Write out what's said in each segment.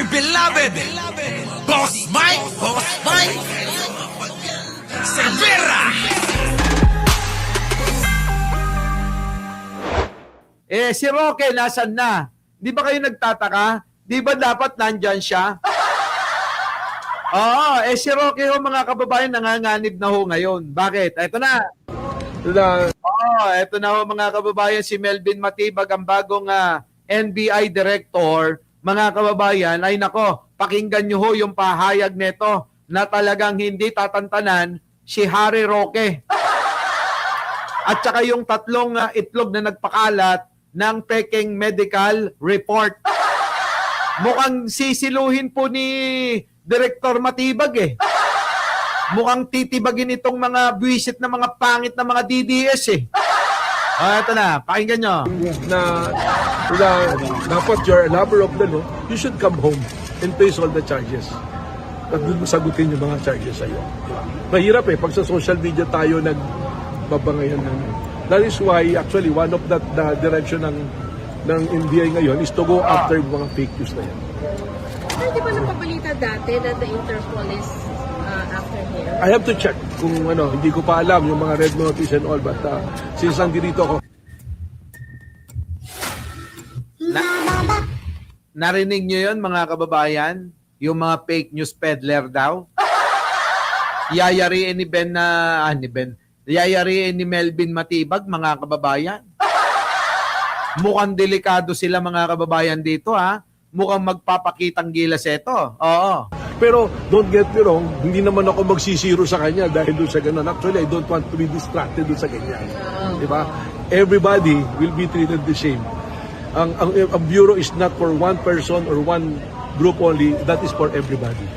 dear beloved, Boss Mike Cervera. Si Roque, nasan na? Di ba kayo nagtataka? Di ba dapat nandyan siya? Oo, si Roque ho, mga kababayan, nanganganib na ho ngayon. Bakit? Eto na. Eto na ho, mga kababayan, si Melvin Matibag, ang bagong NBI Director. Mga kababayan, ay nako, pakinggan nyo ho yung pahayag nito na talagang hindi tatantanan si Harry Roque. At saka yung tatlong itlog na nagpakalat ng peking medical report. Mukhang sisiluhin po ni Director Matibag eh. Mukhang titibagin itong mga buwisit na mga pangit na mga DDS eh. Ito na, pakinggan nyo. Na dapat you're a lover of the law, you should come home and face all the charges. At doon mo sagutin yung mga charges sa'yo. Mahirap eh, pag sa social media tayo nagbabangayan ng. That is why actually one of the direction ng NBI ngayon is to go after mga fake news na yan. Pero di ba napabalita dati that the Interpol is after him? I have to check kung hindi ko pa alam yung mga red notice and all, but since nandito ako. Narinig nyo yun, mga kababayan? Yung mga fake news peddler daw? Yayariin yayariin ni Melvin Matibag, mga kababayan. Mukhang delikado sila, mga kababayan, dito ha. Mukhang magpapakitang gilas ito. Oo. Pero don't get me wrong, hindi naman ako magsisiro sa kanya dahil doon sa ganun. Actually, I don't want to be distracted doon sa kanya. Di ba? Everybody will be treated the same. Ang bureau is not for one person or one group only. That is for everybody.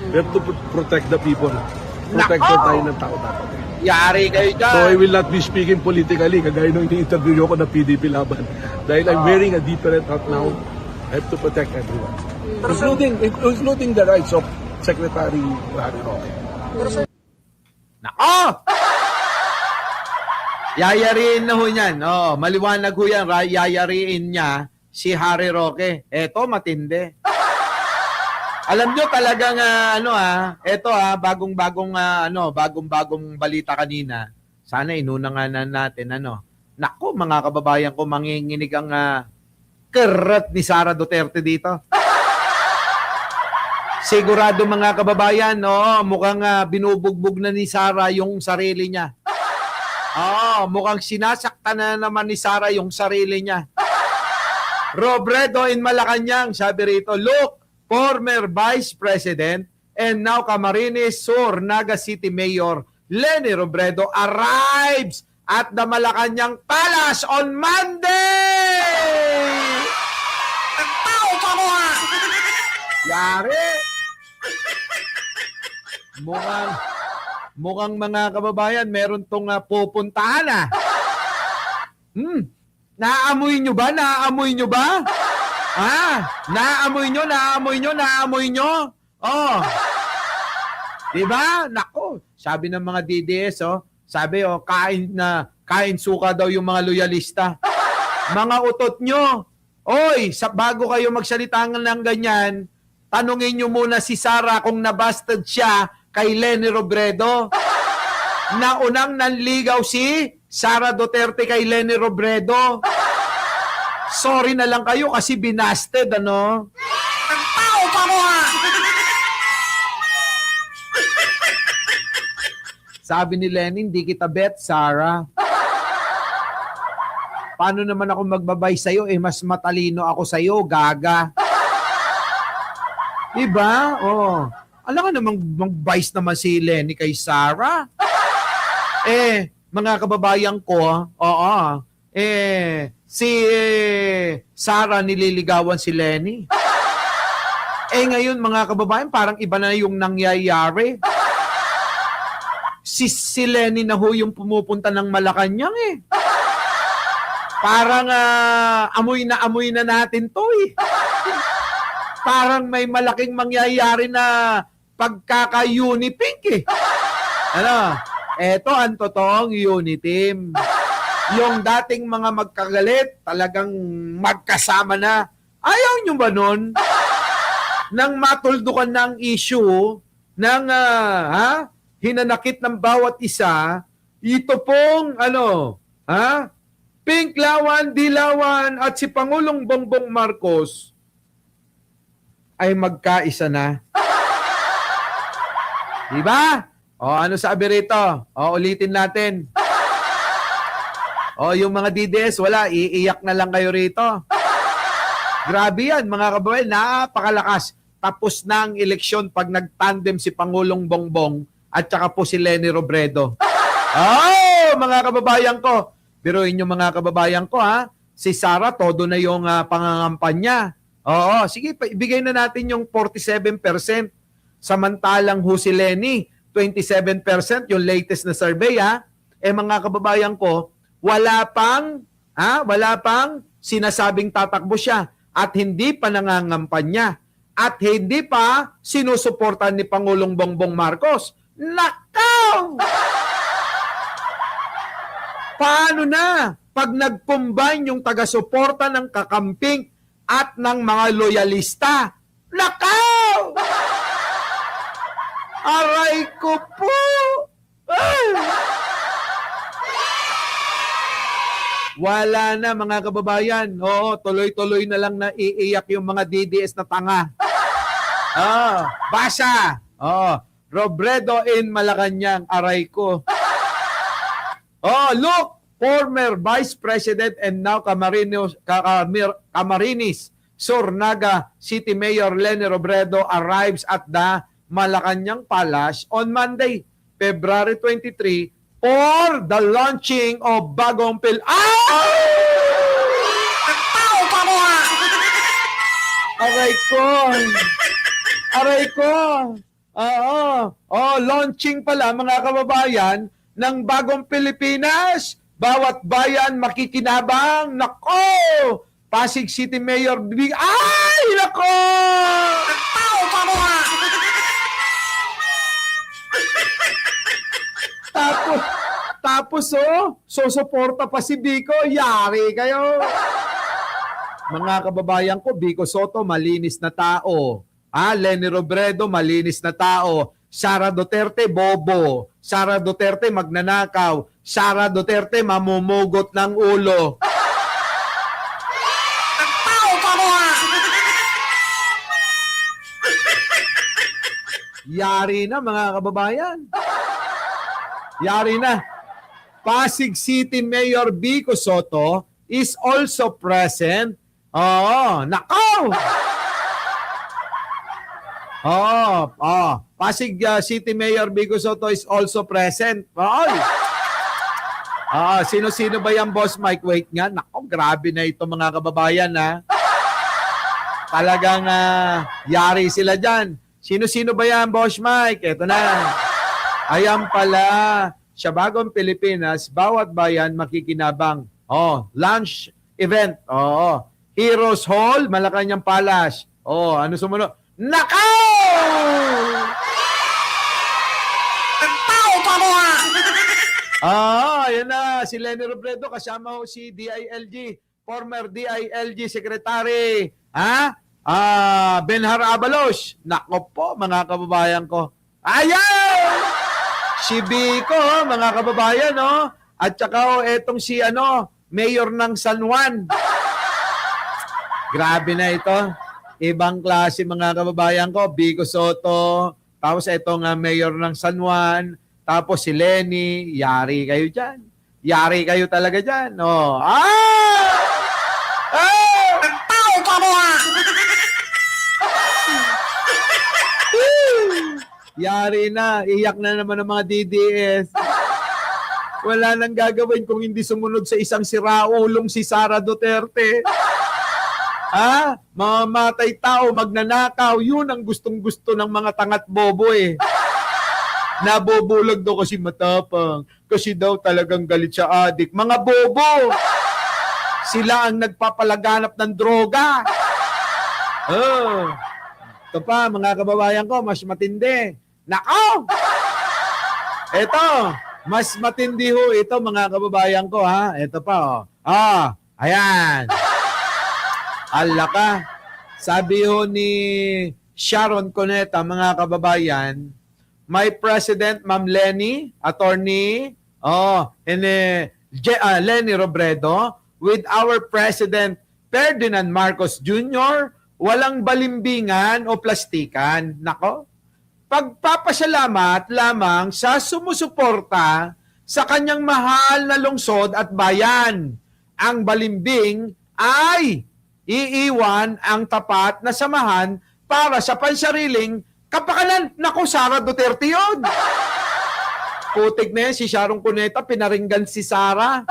We have to protect the people. Protector tayo ng tao dapat. Yari kayo dyan. So I will not be speaking politically kagaya nung ini-interview ko na PDP laban. Dahil I'm wearing a different hat now. I have to protect everyone. Including the rights of Secretary Harry Roque. Nako! Yayariin na ho yan. Maliwanag ho yan. Yayariin niya si Harry Roque. Eto, matindi. Alam nyo talagang bagong-bagong balita kanina. Sana inuna nga natin Nako, mga kababayan ko, manginginig ang karat ni Sara Duterte dito. Sigurado, mga kababayan, mukhang binubugbog na ni Sara yung sarili niya. Mukhang sinasaktan na naman ni Sara yung sarili niya. Robredo in Malacanang, sabi rito, look, former Vice President and now Camarines Sur, Naga City Mayor Leni Robredo arrives at the Malacanang Palace on Monday! Yari! Mukhang mga kababayan, meron tong pupuntahan Naamoy nyo ba? Naamoy nyo ba? Naamoy nyo? Diba? Nako, sabi ng mga DDS, sabi, kain suka daw yung mga loyalista. Mga utot nyo, bago kayo magsalita ng ganyan, tanungin nyo muna si Sara kung nabasted siya kay Leni Robredo. Naunang nanligaw si Sara Duterte kay Leni Robredo. Sorry na lang kayo kasi binasted, Sabi ni Leni, hindi kita bet, Sara. Paano naman ako magbabay sa'yo? Mas matalino ako sa'yo, gaga. Diba? Alam ka namang mag-vice naman si Leni kay Sara. Mga kababayan ko, si Sara nililigawan si Leni. Ngayon, mga kababayan, parang iba na yung nangyayari. Si Leni na ho yung pumupunta ng Malacanang Parang amoy na natin to Parang may malaking mangyayari na pagkaka-unipink Eto ang totoong uniteam. Yung dating mga magkagalit, talagang magkasama na. Ayaw nyo ba nun? nang matuldukan ng issue ng hinanakit ng bawat isa, ito pong Pink Lawan, Dilawan at si Pangulong Bongbong Marcos ay magkaisa na. Diba? O ano sabi rito? O ulitin natin. O yung mga DDS, wala, iiyak na lang kayo rito. Grabe yan mga kababayan, napakalakas. Tapos na ang eleksyon pag nagtandem si Pangulong Bongbong at saka po si Leni Robredo. Oh, mga kababayan ko. Biruin yung mga kababayan ko si Sara, todo na yung pangangampanya. Oo, sige, ibigay na natin yung 47%. Samantalang si Leni, 27% yung latest na survey mga kababayan ko, wala pang sinasabing tatakbo siya at hindi pa nangangampanya at hindi pa sinusuportan ni Pangulong Bongbong Marcos. Nakaw! Paano na pag nag-combine yung taga-suporta ng kakamping at ng mga loyalista? Nakaw! Aray ko po! Wala na mga kababayan. Oo, tuloy-tuloy na lang na iiyak yung mga DDS na tanga. Basa! Robredo in Malacanang, aray ko. Look! Former Vice President and now Camarines Sur Naga City Mayor Leni Robredo arrives at the Malacanang Palace on Monday, February 23 for the launching of bagong Aray ko! Launching pala mga kababayan ng bagong Pilipinas. Bawat bayan makikinabang. Nako! Pasig City Mayor ay! Nako! Tapos susuporta pa si Biko. Yari kayo. Mga kababayan ko, Biko Soto, malinis na tao. Leni Robredo, malinis na tao. Sara Duterte, bobo. Sara Duterte, magnanakaw. Sara Duterte, mamumugot ng ulo. Yari na, mga kababayan. Yari na. Pasig City Mayor Biko Soto is also present. Nakaw! Pasig City Mayor Biko Soto is also present. Sino-sino ba yan, Boss Mike? Wait nga. Nako, grabe na ito mga kababayan Talagang yari sila dyan. Sino-sino ba yan, Boss Mike? Ito na. Ayan pala. Sa bagong Pilipinas, bawat bayan makikinabang. Lunch event. Heroes Hall, Malacanang Palace. Ano sumunod? Nakaw! Ayan na. Si Leni Robredo kasama si DILG. Former DILG Secretary. Benhar Abalos. Nako po, mga kababayan ko. Ayan! Si Biko, mga kababayan, At saka, etong si, Mayor ng San Juan. Grabe na ito. Ibang klase, mga kababayan ko. Biko Soto. Tapos, etong Mayor ng San Juan. Tapos, si Leni. Yari kayo dyan. Yari kayo talaga dyan. Yari na. Iyak na naman ang mga DDS. Wala nang gagawin kung hindi sumunod sa isang siraulong si Sara Duterte. Mamatay tao, magnanakaw. Yun ang gustong-gusto ng mga tangat bobo Nabobulag daw kasi matapang. Kasi daw talagang galit sa adik. Mga bobo! Sila ang nagpapalaganap ng droga. Ito pa, mga kababayan ko, mas matindi. Nakaw! Ito, mas matindi ho ito, mga kababayan ko, Ito pa, Ayan. Ala ka. Sabi ho ni Sharon Cuneta, mga kababayan, my President, Ma'am Lenny, Attorney, Lenny Robredo, with our President Ferdinand Marcos Jr., walang balimbingan o plastikan. Nako, pagpapasalamat lamang sa sumusuporta sa kanyang mahal na lungsod at bayan. Ang balimbing ay iiwan ang tapat na samahan para sa pansariling kapakanan. Nako, Sara Duterte yun. Putik na yan, si Sharon Cuneta, pinaringgan si Sara.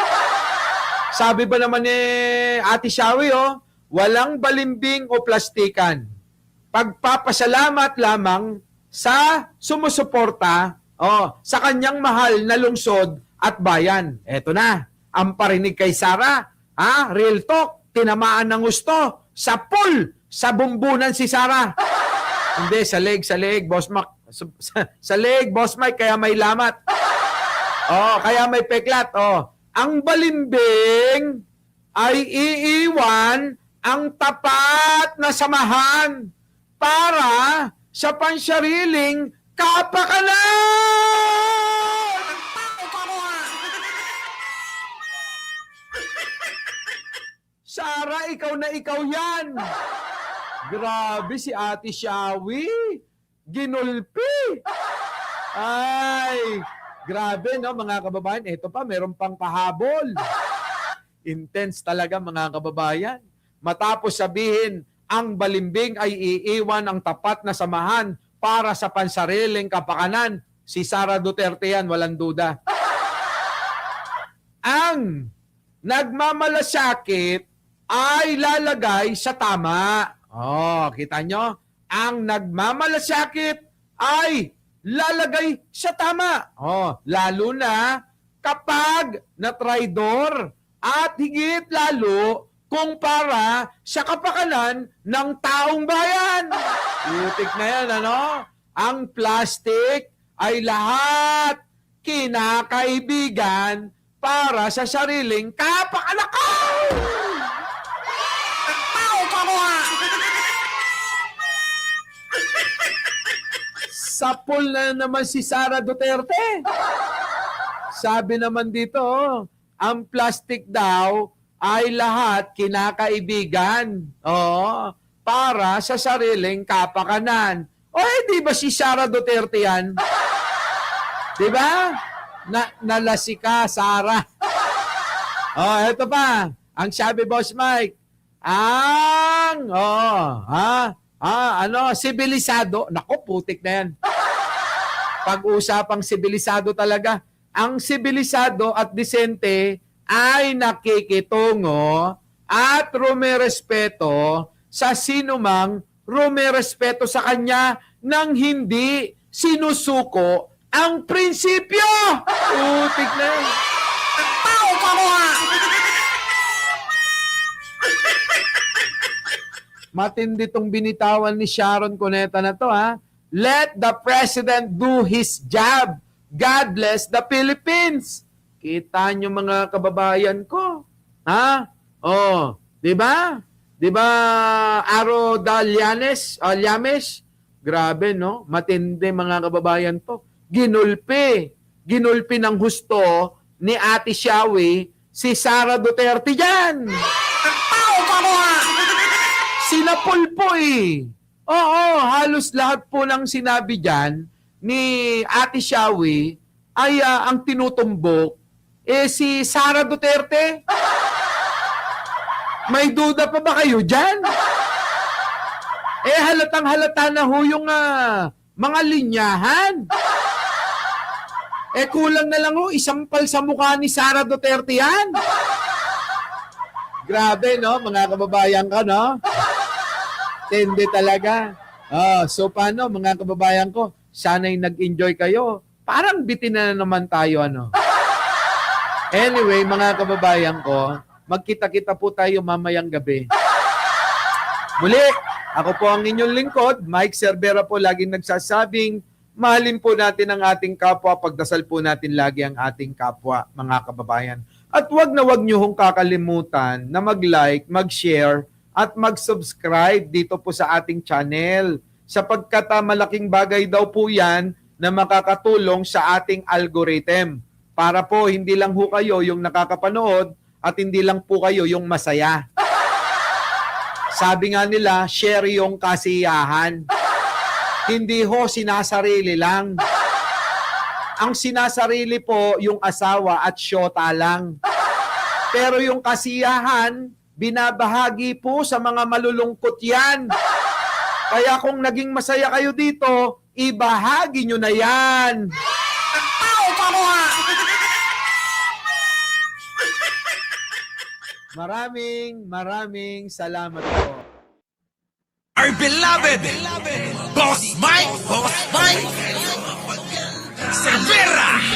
Sabi ba naman ni Ate Shawi, walang balimbing o plastikan. Pagpapasalamat lamang sa sumusuporta sa kanyang mahal na lungsod at bayan. Eto na, ang parinig kay Sara. Real talk, tinamaan ng gusto. Sa pool, sa bumbunan si Sara. Hindi, sa leg, Boss Mac. Sa leg, Boss Mike, kaya may lamat. Kaya may peklat. Ang balimbing ay iiwan ang tapat na samahan para sa pansariling kapakanan! Sara, ikaw na ikaw yan! Grabe si Ate Shawi! Ginulpi! Ay! Grabe, no, mga kababayan. Ito pa, meron pang pahabol. Intense talaga, mga kababayan. Matapos sabihin, ang balimbing ay iiwan ang tapat na samahan para sa pansariling kapakanan. Si Sara Duterte yan, walang duda. Ang nagmamalasakit ay lalagay sa tama. Kita nyo? Ang nagmamalasakit ay lalagay sa tama. Lalo na kapag na-traidor at higit lalo kung para sa kapakanan ng taong bayan. Utik na yan, ano? Ang plastic ay lahat kinakaibigan para sa sariling kapakanakan. Sapol na naman si Sara Duterte. Sabi naman dito, ang plastic daw ay lahat kinakaibigan para sa sariling kapakanan. Di ba si Sara Duterte yan? Di ba? Nalasika, Sara. Ito pa. Ang sabi, Boss Mike, sibilisado. Nako, putik na yan. Pag-usapang sibilisado talaga. Ang sibilisado at disente ay nakikitungo at rumerespeto sa sinumang rumerespeto sa kanya nang hindi sinusuko ang prinsipyo. Putik na yan. Matindi tong binitawan ni Sharon Cuneta na to, ha? Let the President do his job. God bless the Philippines. Kita nyo, mga kababayan ko. Ha? Di ba? Di ba, Aro Llames? Grabe, no? Matindi, mga kababayan to. Ginulpi ng husto ni Ate Shawi si Sara Duterte dyan. Sinapol po eh. Halos lahat po ng sinabi dyan ni Ate Shawi ay ang tinutumbok si Sara Duterte. May duda pa ba kayo dyan? Halatang halata na ho yung mga linyahan. Kulang na lang ho, isang pal sa mukha ni Sara Duterte yan. Grabe, no? Mga kababayan ka, no? Tindi talaga. So paano, mga kababayan ko? Sana'y nag-enjoy kayo. Parang bitin na naman tayo, ano? Anyway, mga kababayan ko, magkita-kita po tayo mamayang gabi. Muli, ako po ang inyong lingkod, Mike Cervera po, laging nagsasabing, mahalin po natin ang ating kapwa, pagdasal po natin lagi ang ating kapwa, mga kababayan. At wag na wag nyo hong kakalimutan na mag-like, mag-share, at mag-subscribe dito po sa ating channel. sapagkat malaking bagay daw po yan na makakatulong sa ating algorithm. Para po hindi lang ho kayo yung nakakapanood at hindi lang po kayo yung masaya. Sabi nga nila, share yung kasiyahan. Hindi ho sinasarili lang. Ang sinasarili po yung asawa at syota lang. Pero yung kasiyahan, binabahagi po sa mga malulungkot yan. Kaya kung naging masaya kayo dito, ibahagi nyo na yan. Maraming salamat po. Our beloved Boss Mike Cervera.